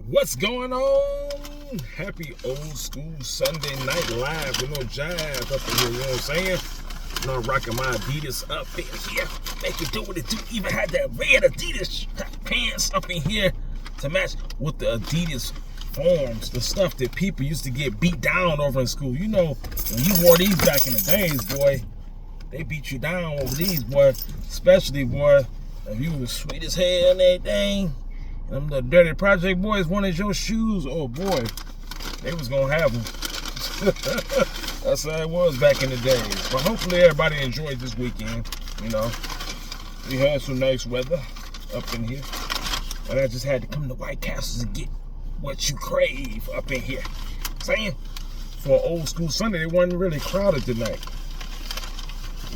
What's going on? Happy Old School Sunday night live with no jive up in here, you know what I'm saying? And I'm rocking my Adidas up in here. Make it do what it do. Even had that red Adidas pants up in here to match with the Adidas forms, the stuff that people used to get beat down over in school. You know, when you wore these back in the days, boy, they beat you down over these, boy. Especially, boy, if you was sweet as hell and everything. Them little dirty project boys wanted your shoes. Oh boy, they was gonna have them. That's how it was back in the day. But hopefully everybody enjoyed this weekend. You know, we had some nice weather up in here, and I just had to come to White Castles and get what you crave up in here. Saying for Old School Sunday, it wasn't really crowded tonight.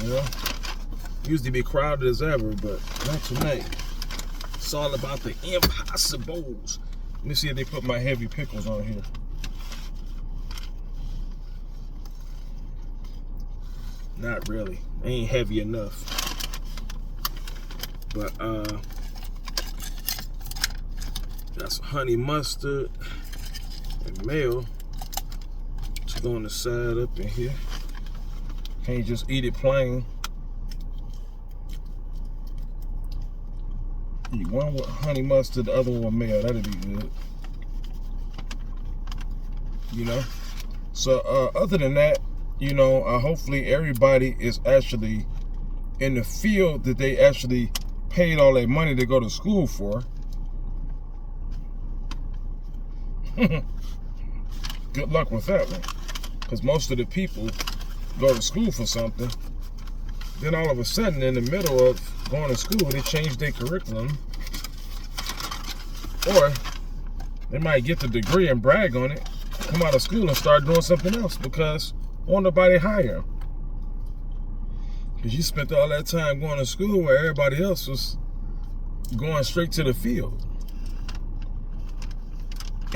You know, used to be crowded as ever, but not tonight. It's all about the impossibles. Let me see if they put my heavy pickles on here. Not really. They ain't heavy enough. But that's honey mustard and mayo to go on the side up in here. Can't just eat it plain. One with honey mustard, the other one with mayo. That'd be good. You know? So, other than that, you know, hopefully everybody is actually in the field that they actually paid all their money to go to school for. Good luck with that one. Because most of the people go to school for something. Then all of a sudden, in the middle of going to school, they change their curriculum. Or they might get the degree and brag on it, come out of school and start doing something else because won't nobody hire them. Because you spent all that time going to school where everybody else was going straight to the field.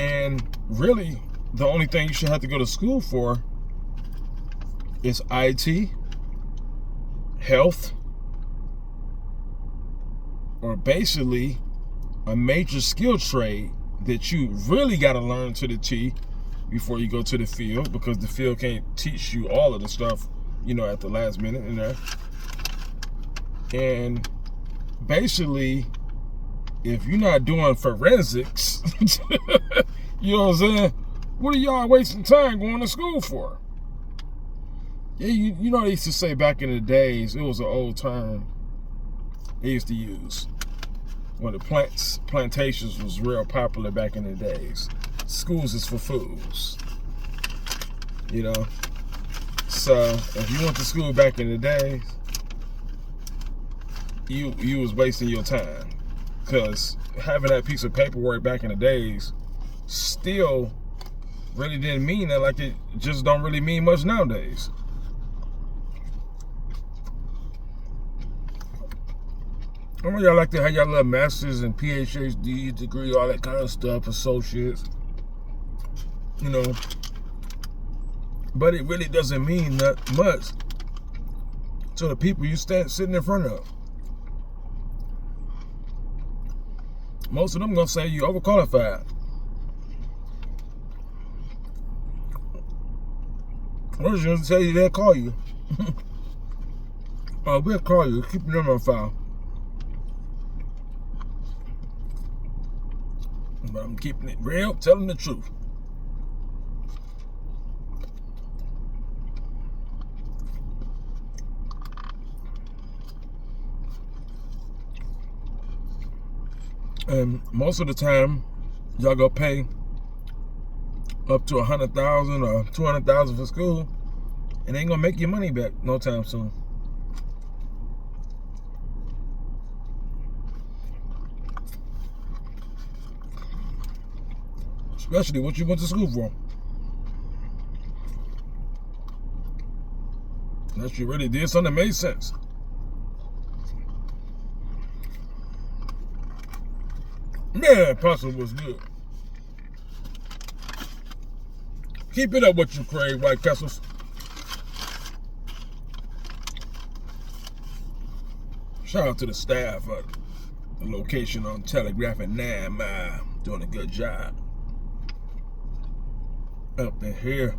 And really, the only thing you should have to go to school for is IT, health, or basically a major skill trade that you really got to learn to the T before you go to the field, because the field can't teach you all of the stuff, you know, at the last minute in there. And basically, if you're not doing forensics, you know what I'm saying? What are y'all wasting time going to school for? Yeah, you know they used to say back in the days, it was an old term they used to use when the plantations was real popular back in the days. Schools is for fools. You know? So if you went to school back in the days, you was wasting your time. Because having that piece of paperwork back in the days still really didn't mean that, like it just don't really mean much nowadays. I know y'all like to have y'all little masters and PhD degree, all that kind of stuff, associates, you know. But it really doesn't mean that much to the people you sitting in front of. Most of them gonna say you overqualified. What is gonna tell you they'll call you? Oh, we'll call you. Keep your number on file. But I'm keeping it real, telling the truth. And most of the time, y'all go pay up to $100,000 or $200,000 for school, and they ain't gonna make your money back no time soon. Especially what you went to school for. Unless you really did something that made sense. Man, pasta was good. Keep it up what you crave, White Castles. Shout out to the staff. The location on Telegraph and 9 Mile. Doing a good job. Up in here.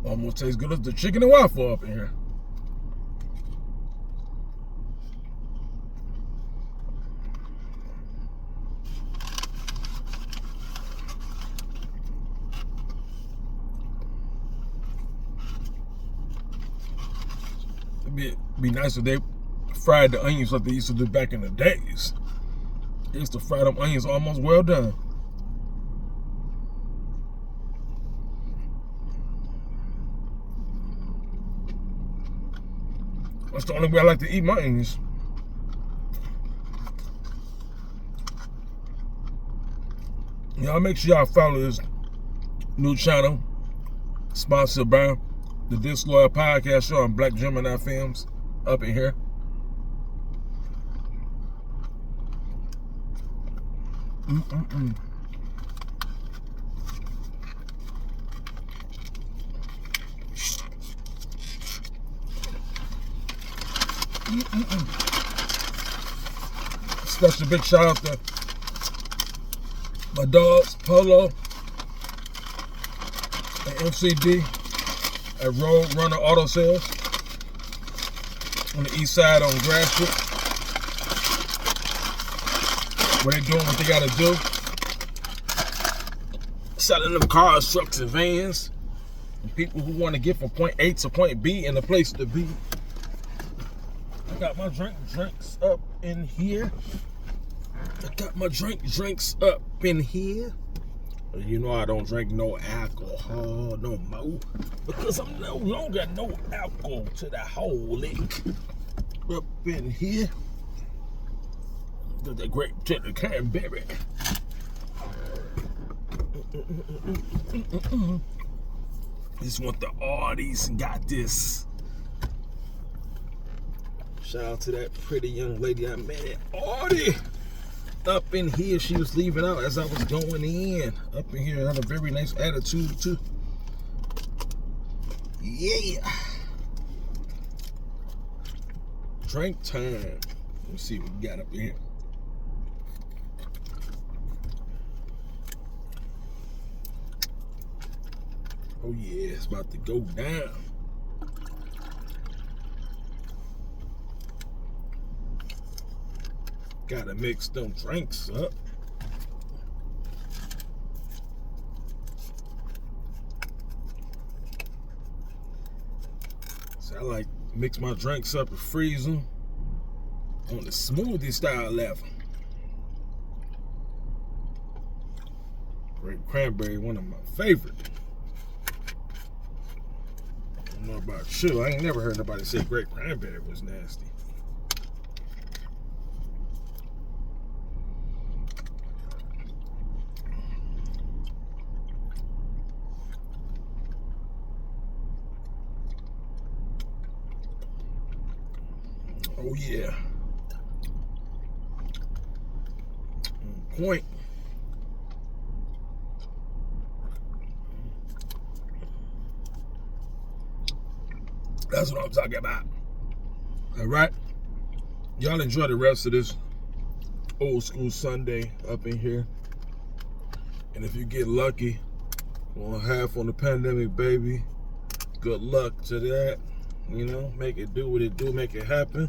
Almost tastes good as the chicken and waffle up in here. It'd be nice if they fried the onions like they used to do back in the days. They used to fry them onions almost well done. That's the only way I like to eat my onions. Y'all make sure y'all follow this new channel, sponsored by the Disloyal Podcast Show on Black Gemini Films, up in here. Special big shout out to my dogs, Polo and MCD at Road Runner Auto Sales on the east side on Grass Street. Where they doing what they gotta do. Selling them cars, trucks, and vans. And people who want to get from point A to point B and a place to be. I got my drinks up in here. I got my drinks up in here. You know I don't drink no alcohol no more. Because I'm no longer no alcohol to the whole lick. Up in here. Got that great tender cranberry. Just want the Audis and got this. Shout out to that pretty young lady I met at Audi. Up in here, she was leaving out as I was going in. Up in here, had a very nice attitude too. Yeah. Drink time. Let's see what we got up in here. Oh yeah, it's about to go down. Gotta mix them drinks up. So I like mix my drinks up and freeze them on the smoothie style level. Grape cranberry, one of my favorite. I don't know about you. I ain't never heard nobody say grape cranberry was nasty. Oh yeah. On point. That's what I'm talking about. All right. Y'all enjoy the rest of this Old School Sunday up in here. And if you get lucky on half on the pandemic, baby, good luck to that. You know, make it do what it do, make it happen.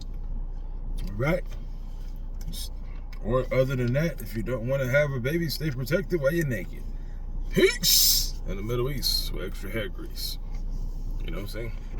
All right. Or other than that, if you don't want to have a baby, stay protected while you're naked. Peace in the Middle East with extra hair grease. You know what I'm saying?